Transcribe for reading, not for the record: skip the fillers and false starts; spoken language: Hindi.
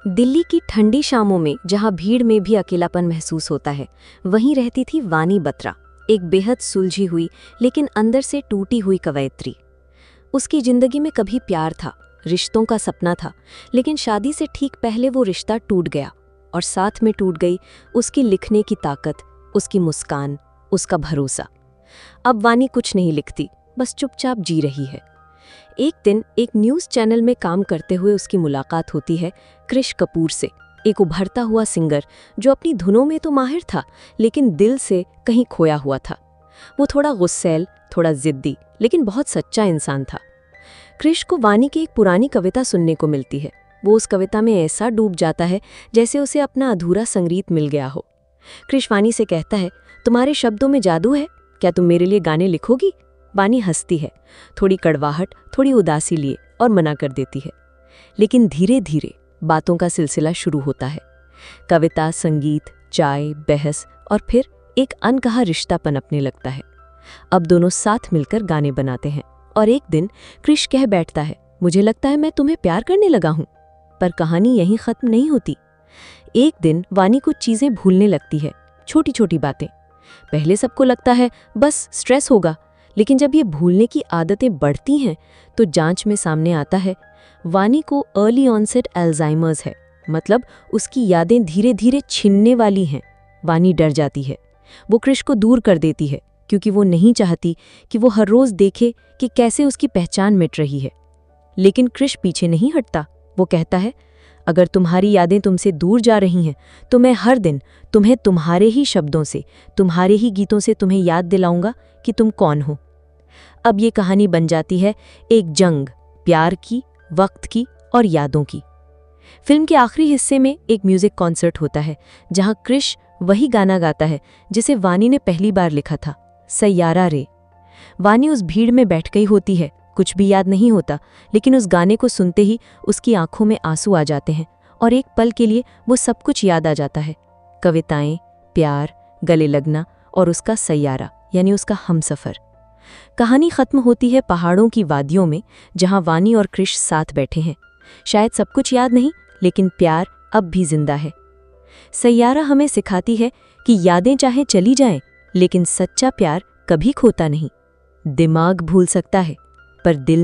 दिल्ली की ठंडी शामों में जहां भीड़ में भी अकेलापन महसूस होता है, वहीं रहती थी वानी बत्रा, एक बेहद सुलझी हुई लेकिन अंदर से टूटी हुई कवयित्री। उसकी जिंदगी में कभी प्यार था, रिश्तों का सपना था, लेकिन शादी से ठीक पहले वो रिश्ता टूट गया और साथ में टूट गई उसकी लिखने की ताकत, उसकी मुस्कान, उसका भरोसा। अब वानी कुछ नहीं लिखती, बस चुपचाप जी रही है। एक दिन एक न्यूज़ चैनल में काम करते हुए उसकी मुलाकात होती है कृष कपूर से, एक उभरता हुआ सिंगर जो अपनी धुनों में तो माहिर था लेकिन दिल से कहीं खोया हुआ था। वो थोड़ा गुस्सैल, थोड़ा जिद्दी, लेकिन बहुत सच्चा इंसान था। कृष को वानी की एक पुरानी कविता सुनने को मिलती है। वो उस कविता में ऐसा डूब जाता है जैसे उसे अपना अधूरा संगीत मिल गया हो। कृष वानी से कहता है, तुम्हारे शब्दों में जादू है, क्या तुम मेरे लिए गाने लिखोगी? वानी हंसती है, थोड़ी कड़वाहट, थोड़ी उदासी लिए, और मना कर देती है। लेकिन धीरे धीरे बातों का सिलसिला शुरू होता है। कविता, संगीत, चाय, बहस और फिर एक अनकहा रिश्ता पनपने लगता है। अब दोनों साथ मिलकर गाने बनाते हैं और एक दिन कृष कह बैठता है, मुझे लगता है मैं तुम्हें प्यार करने लगा हूं। पर कहानी यहीं खत्म नहीं होती। एक दिन वानी कुछ चीजें भूलने लगती है, छोटी छोटी बातें। पहले सबको लगता है बस स्ट्रेस होगा, लेकिन जब ये भूलने की आदतें बढ़ती हैं तो जांच में सामने आता है वानी को अर्ली ऑनसेट अल्जाइमर्स है, मतलब उसकी यादें धीरे धीरे छिनने वाली हैं। वानी डर जाती है, वो कृष को दूर कर देती है क्योंकि वो नहीं चाहती कि वो हर रोज देखे कि कैसे उसकी पहचान मिट रही है। लेकिन कृष पीछे नहीं हटता। वो कहता है, अगर तुम्हारी यादें तुमसे दूर जा रही हैं तो मैं हर दिन तुम्हें तुम्हारे ही शब्दों से, तुम्हारे ही गीतों से तुम्हें याद दिलाऊंगा कि तुम कौन हो। अब ये कहानी बन जाती है एक जंग, प्यार की, वक्त की और यादों की। फिल्म के आखिरी हिस्से में एक म्यूजिक कॉन्सर्ट होता है जहां कृष वही गाना गाता है जिसे वानी ने पहली बार लिखा था, सैयारा रे। वानी उस भीड़ में बैठ गई होती है, कुछ भी याद नहीं होता, लेकिन उस गाने को सुनते ही उसकी आंखों में आंसू आ जाते हैं और एक पल के लिए वो सब कुछ याद आ जाता है। कविताएं, प्यार, गले लगना और उसका सैयारा यानी उसका हमसफर। कहानी खत्म होती है पहाड़ों की वादियों में जहां वानी और कृष साथ बैठे हैं। शायद सब कुछ याद नहीं, लेकिन प्यार अब भी जिंदा है। सैयारा हमें सिखाती है कि यादें चाहे चली जाएं, लेकिन सच्चा प्यार कभी खोता नहीं। दिमाग भूल सकता है, पर दिल